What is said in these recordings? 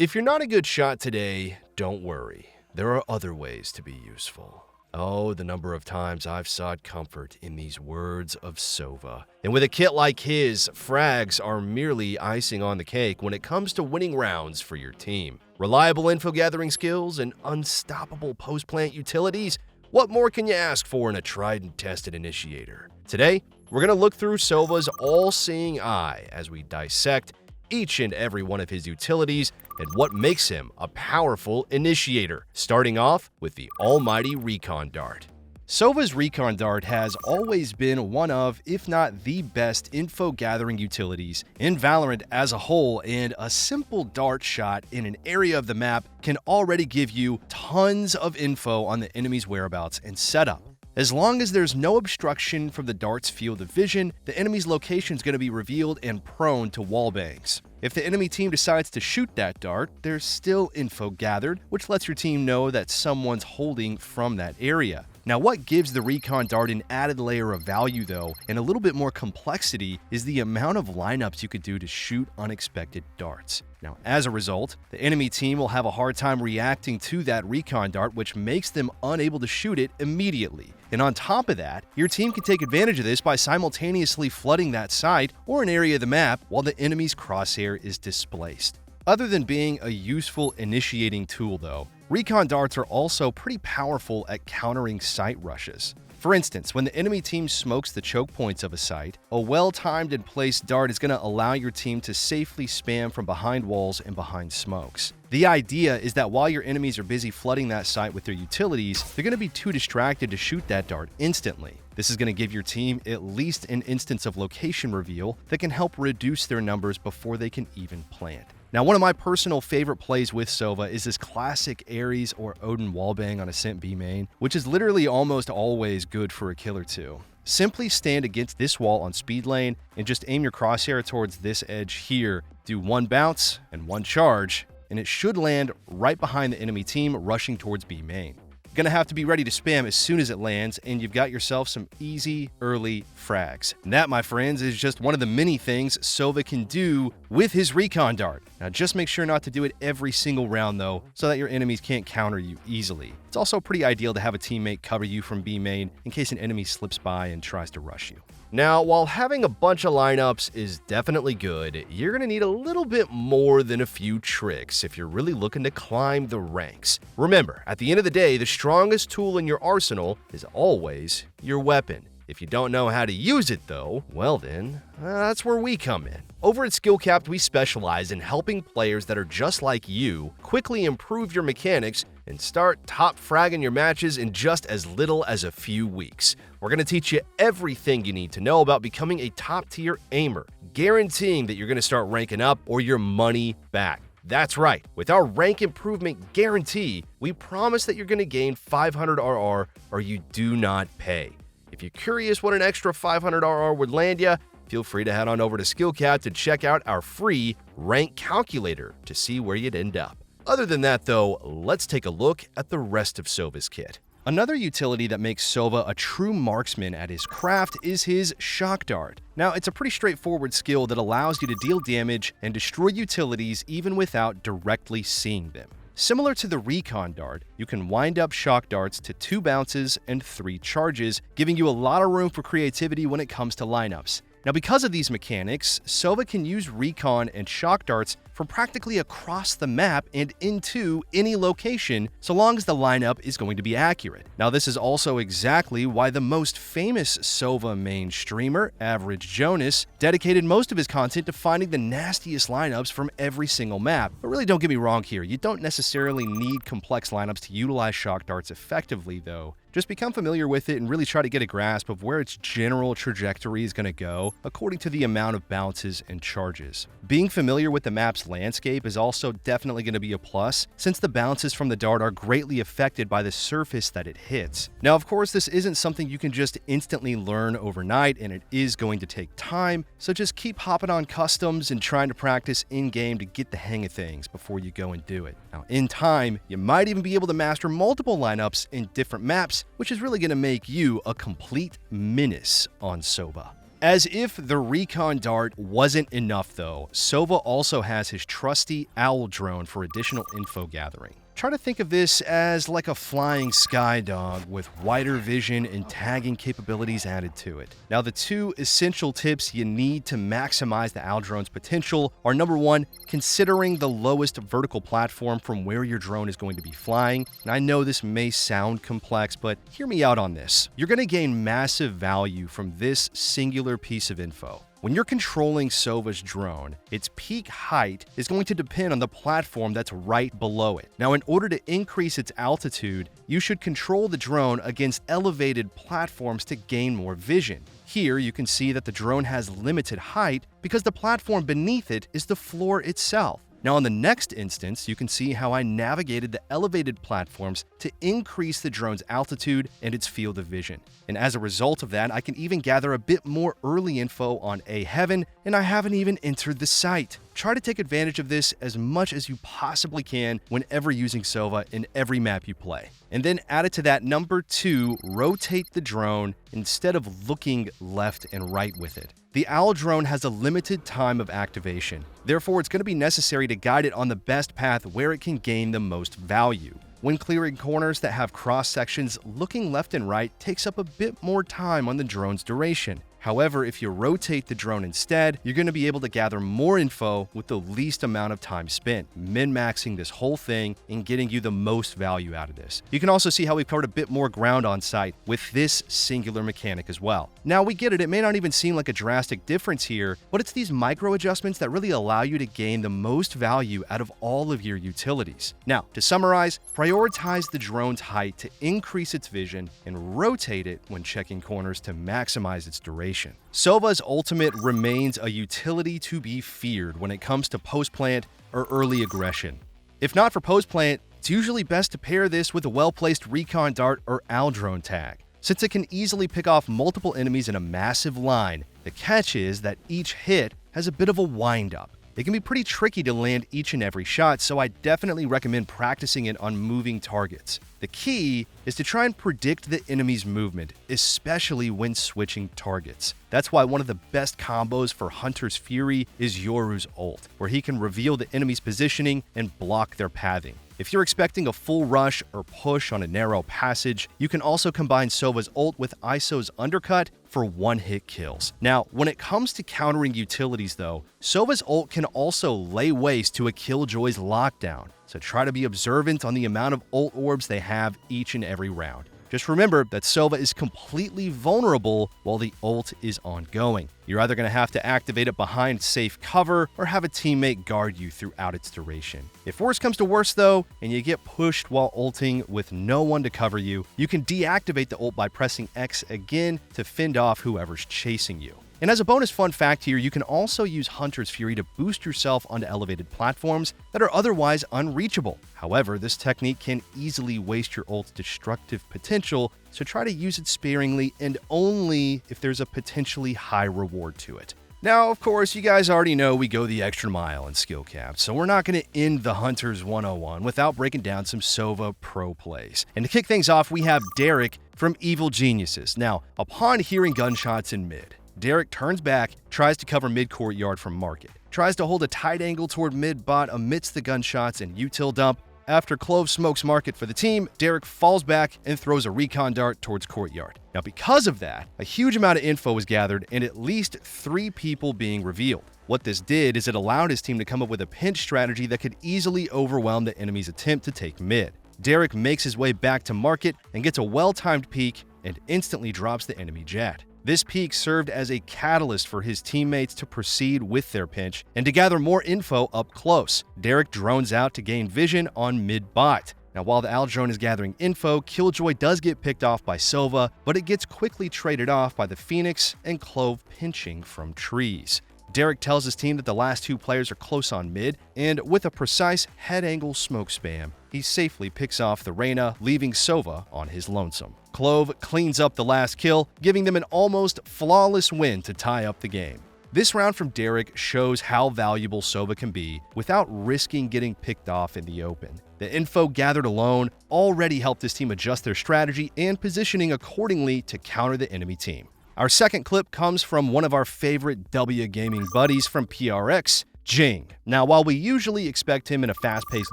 If you're not a good shot today, don't worry. There are other ways to be useful. Oh, the number of times I've sought comfort in these words of Sova. And with a kit like his, frags are merely icing on the cake when it comes to winning rounds for your team. Reliable info gathering skills and unstoppable post-plant utilities? What more can you ask for in a tried and tested initiator? Today, we're going to look through Sova's all-seeing eye as we dissect each and every one of his utilities and what makes him a powerful initiator, starting off with the almighty Recon Dart. Sova's Recon Dart has always been one of, if not the best info-gathering utilities in Valorant as a whole, and a simple dart shot in an area of the map can already give you tons of info on the enemy's whereabouts and setup. As long as there's no obstruction from the dart's field of vision, the enemy's location is going to be revealed and prone to wallbangs. If the enemy team decides to shoot that dart, there's still info gathered, which lets your team know that someone's holding from that area. Now, what gives the Recon Dart an added layer of value, though, and a little bit more complexity, is the amount of lineups you could do to shoot unexpected darts. Now, as a result, the enemy team will have a hard time reacting to that Recon Dart, which makes them unable to shoot it immediately. And on top of that, your team can take advantage of this by simultaneously flooding that site or an area of the map while the enemy's crosshair is displaced. Other than being a useful initiating tool, though, Recon Darts are also pretty powerful at countering site rushes. For instance, when the enemy team smokes the choke points of a site, a well-timed and placed dart is going to allow your team to safely spam from behind walls and behind smokes. The idea is that while your enemies are busy flooding that site with their utilities, they're going to be too distracted to shoot that dart instantly. This is going to give your team at least an instance of location reveal that can help reduce their numbers before they can even plant. Now, one of my personal favorite plays with Sova is this classic Ares or Odin wallbang on Ascent B main, which is literally almost always good for a kill or two. Simply stand against this wall on speed lane and just aim your crosshair towards this edge here, do one bounce and one charge, and it should land right behind the enemy team rushing towards B main. Gonna have to be ready to spam as soon as it lands, and you've got yourself some easy early frags. And that, my friends, is just one of the many things Sova can do with his Recon Dart. Now, just make sure not to do it every single round, though, so that your enemies can't counter you easily. It's also pretty ideal to have a teammate cover you from B main in case an enemy slips by and tries to rush you. Now, while having a bunch of lineups is definitely good, you're going to need a little bit more than a few tricks if you're really looking to climb the ranks. Remember, at the end of the day, the strongest tool in your arsenal is always your weapon. If you don't know how to use it, though, well then, that's where we come in. Over at SkillCapped, we specialize in helping players that are just like you quickly improve your mechanics and start top fragging your matches in just as little as a few weeks. We're going to teach you everything you need to know about becoming a top-tier aimer, guaranteeing that you're going to start ranking up or your money back. That's right, with our rank improvement guarantee, we promise that you're going to gain 500 RR or you do not pay. If you're curious what an extra 500 RR would land you, feel free to head on over to SkillCapped to check out our free rank calculator to see where you'd end up. Other than that, though, let's take a look at the rest of Sova's kit. Another utility that makes Sova a true marksman at his craft is his Shock Dart. Now, it's a pretty straightforward skill that allows you to deal damage and destroy utilities even without directly seeing them. Similar to the Recon Dart, you can wind up Shock Darts to 2 bounces and 3 charges, giving you a lot of room for creativity when it comes to lineups. Now, because of these mechanics, Sova can use Recon and Shock Darts from practically across the map and into any location, so long as the lineup is going to be accurate. Now, this is also exactly why the most famous Sova main streamer, Average Jonas, dedicated most of his content to finding the nastiest lineups from every single map. But really, don't get me wrong here, you don't necessarily need complex lineups to utilize Shock Darts effectively, though. Just become familiar with it and really try to get a grasp of where its general trajectory is going to go according to the amount of bounces and charges. Being familiar with the map's landscape is also definitely going to be a plus, since the bounces from the dart are greatly affected by the surface that it hits. Now, of course, this isn't something you can just instantly learn overnight, and it is going to take time, so just keep hopping on customs and trying to practice in-game to get the hang of things before you go and do it. Now, in time, you might even be able to master multiple lineups in different maps, which is really going to make you a complete menace on Sova. As if the recon dart wasn't enough though, Sova also has his trusty owl drone for additional info gathering. Try to think of this as like a flying sky dog with wider vision and tagging capabilities added to it. Now, the two essential tips you need to maximize the owl drone's potential are: number one, considering the lowest vertical platform from where your drone is going to be flying. And I know this may sound complex, but hear me out on this. You're going to gain massive value from this singular piece of info. When you're controlling Sova's drone, its peak height is going to depend on the platform that's right below it. Now, in order to increase its altitude, you should control the drone against elevated platforms to gain more vision. Here, you can see that the drone has limited height because the platform beneath it is the floor itself. Now, on the next instance, you can see how I navigated the elevated platforms to increase the drone's altitude and its field of vision. And as a result of that, I can even gather a bit more early info on A Heaven, and I haven't even entered the site. Try to take advantage of this as much as you possibly can whenever using Sova in every map you play. And then added to that, number two, rotate the drone instead of looking left and right with it. The owl drone has a limited time of activation. Therefore, it's going to be necessary to guide it on the best path where it can gain the most value. When clearing corners that have cross sections, looking left and right takes up a bit more time on the drone's duration. However, if you rotate the drone instead, you're going to be able to gather more info with the least amount of time spent, min-maxing this whole thing and getting you the most value out of this. You can also see how we've covered a bit more ground on site with this singular mechanic as well. Now, we get it may not even seem like a drastic difference here, but it's these micro adjustments that really allow you to gain the most value out of all of your utilities. Now, to summarize, prioritize the drone's height to increase its vision and rotate it when checking corners to maximize its duration. Sova's ultimate remains a utility to be feared when it comes to post-plant or early aggression. If not for post-plant, it's usually best to pair this with a well-placed recon dart or owl drone tag. Since it can easily pick off multiple enemies in a massive line, the catch is that each hit has a bit of a wind-up. It can be pretty tricky to land each and every shot, so I definitely recommend practicing it on moving targets. The key is to try and predict the enemy's movement, especially when switching targets. That's why one of the best combos for Hunter's Fury is Yoru's ult, where he can reveal the enemy's positioning and block their pathing. If you're expecting a full rush or push on a narrow passage, you can also combine Sova's ult with ISO's undercut for one-hit kills. Now, when it comes to countering utilities though, Sova's ult can also lay waste to a Killjoy's lockdown, so try to be observant on the amount of ult orbs they have each and every round. Just remember that Sova is completely vulnerable while the ult is ongoing. You're either going to have to activate it behind safe cover or have a teammate guard you throughout its duration. If worse comes to worse though, and you get pushed while ulting with no one to cover you, you can deactivate the ult by pressing X again to fend off whoever's chasing you. And as a bonus fun fact here, you can also use Hunter's Fury to boost yourself onto elevated platforms that are otherwise unreachable. However, this technique can easily waste your ult's destructive potential, so try to use it sparingly and only if there's a potentially high reward to it. Now, of course, you guys already know we go the extra mile in SkillCapped, so we're not going to end the Hunters 101 without breaking down some Sova pro plays. And to kick things off, we have Derek from Evil Geniuses. Now, upon hearing gunshots in mid, Derek turns back, tries to cover mid-courtyard from market, tries to hold a tight angle toward mid-bot amidst the gunshots and util dump. After Clove smokes market for the team, Derek falls back and throws a recon dart towards courtyard. Now, because of that, a huge amount of info was gathered and at least 3 people being revealed. What this did is it allowed his team to come up with a pinch strategy that could easily overwhelm the enemy's attempt to take mid. Derek makes his way back to market and gets a well-timed peek and instantly drops the enemy jet. This peek served as a catalyst for his teammates to proceed with their pinch and to gather more info up close. Derek drones out to gain vision on mid-bot. Now, while the owl drone is gathering info, Killjoy does get picked off by Sova, but it gets quickly traded off by the Phoenix and Clove pinching from trees. Derek tells his team that the last 2 players are close on mid, and with a precise head angle smoke spam, he safely picks off the Reyna, leaving Sova on his lonesome. Clove cleans up the last kill, giving them an almost flawless win to tie up the game. This round from Derek shows how valuable Sova can be without risking getting picked off in the open. The info gathered alone already helped his team adjust their strategy and positioning accordingly to counter the enemy team. Our second clip comes from one of our favorite W gaming buddies from PRX, Jing. Now, while we usually expect him in a fast-paced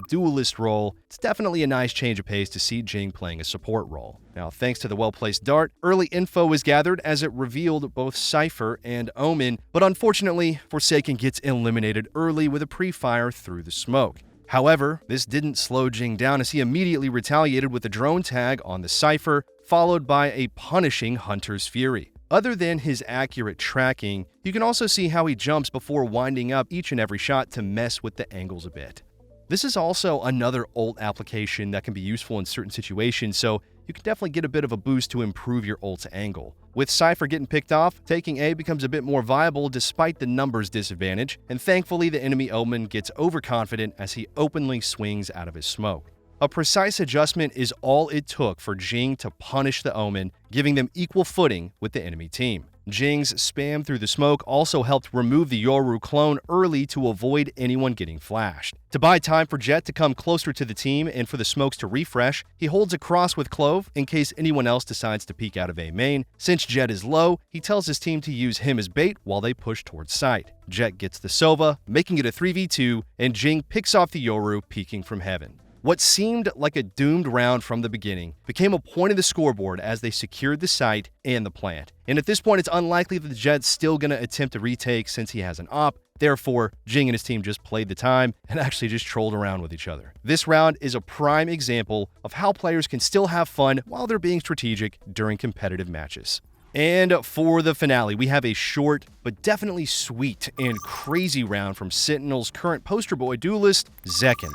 duelist role, it's definitely a nice change of pace to see Jing playing a support role. Now, thanks to the well-placed dart, early info was gathered as it revealed both Cypher and Omen, but unfortunately, Forsaken gets eliminated early with a pre-fire through the smoke. However, this didn't slow Jing down as he immediately retaliated with a drone tag on the Cypher, followed by a punishing Hunter's Fury. Other than his accurate tracking, you can also see how he jumps before winding up each and every shot to mess with the angles a bit. This is also another ult application that can be useful in certain situations, so you can definitely get a bit of a boost to improve your ult's angle. With Cypher getting picked off, taking A becomes a bit more viable despite the numbers disadvantage, and thankfully the enemy Omen gets overconfident as he openly swings out of his smoke. A precise adjustment is all it took for Jing to punish the Omen, giving them equal footing with the enemy team. Jing's spam through the smoke also helped remove the Yoru clone early to avoid anyone getting flashed. To buy time for Jet to come closer to the team and for the smokes to refresh, he holds a cross with Clove in case anyone else decides to peek out of A main. Since Jet is low, he tells his team to use him as bait while they push towards site. Jet gets the Sova, making it a 3v2, and Jing picks off the Yoru peeking from heaven. What seemed like a doomed round from the beginning became a point of the scoreboard as they secured the site and the plant. And at this point, it's unlikely that the Jet's still going to attempt a retake since he has an op. Therefore, Jing and his team just played the time and actually just trolled around with each other. This round is a prime example of how players can still have fun while they're being strategic during competitive matches. And for the finale, we have a short but definitely sweet and crazy round from Sentinel's current poster boy duelist, Zekken.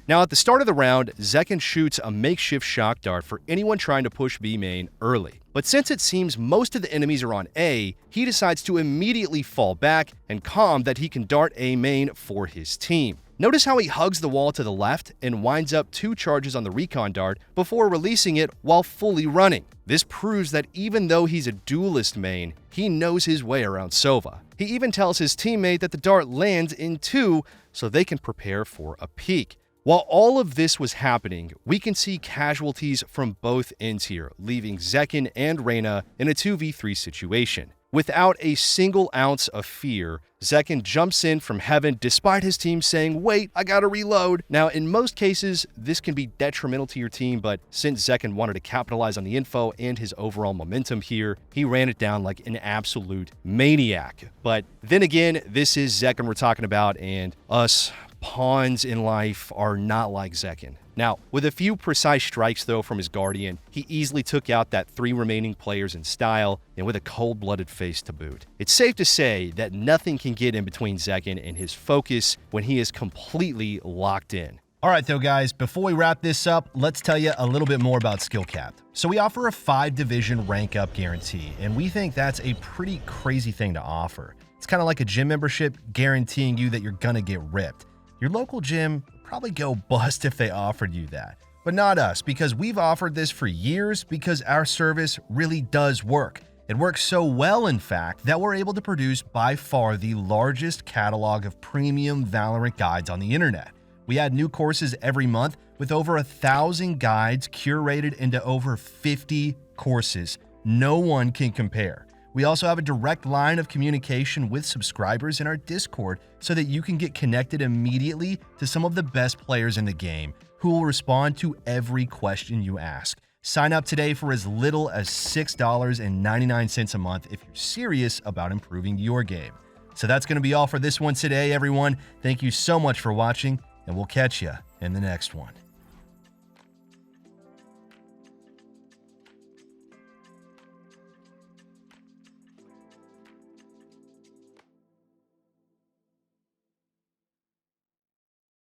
Now, at the start of the round, Zekken shoots a makeshift shock dart for anyone trying to push B main early. But since it seems most of the enemies are on A, he decides to immediately fall back and calm that he can dart A main for his team. Notice how he hugs the wall to the left and winds up 2 charges on the recon dart before releasing it while fully running. This proves that even though he's a duelist main, he knows his way around Sova. He even tells his teammate that the dart lands in 2 so they can prepare for a peek. While all of this was happening, we can see casualties from both ends here, leaving Zekken and Reyna in a 2v3 situation. Without a single ounce of fear, Zekken jumps in from heaven despite his team saying, "Wait, I gotta reload." Now, in most cases, this can be detrimental to your team, but since Zekken wanted to capitalize on the info and his overall momentum here, he ran it down like an absolute maniac. But then again, this is Zekken we're talking about, and us pawns in life are not like Zekken. Now, with a few precise strikes though from his Guardian, he easily took out that 3 remaining players in style and with a cold-blooded face to boot. It's safe to say that nothing can get in between Zekken and his focus when he is completely locked in. Alright though guys, before we wrap this up, let's tell you a little bit more about SkillCapped. So we offer a 5-division rank up guarantee, and we think that's a pretty crazy thing to offer. It's kind of like a gym membership guaranteeing you that you're gonna get ripped. Your local gym would probably go bust if they offered you that. But not us, because we've offered this for years because our service really does work. It works so well, in fact, that we're able to produce by far the largest catalog of premium Valorant guides on the internet. We add new courses every month with over 1,000 guides curated into over 50 courses. No one can compare. We also have a direct line of communication with subscribers in our Discord so that you can get connected immediately to some of the best players in the game who will respond to every question you ask. Sign up today for as little as $6.99 a month if you're serious about improving your game. So that's going to be all for this one today, everyone. Thank you so much for watching, and we'll catch you in the next one.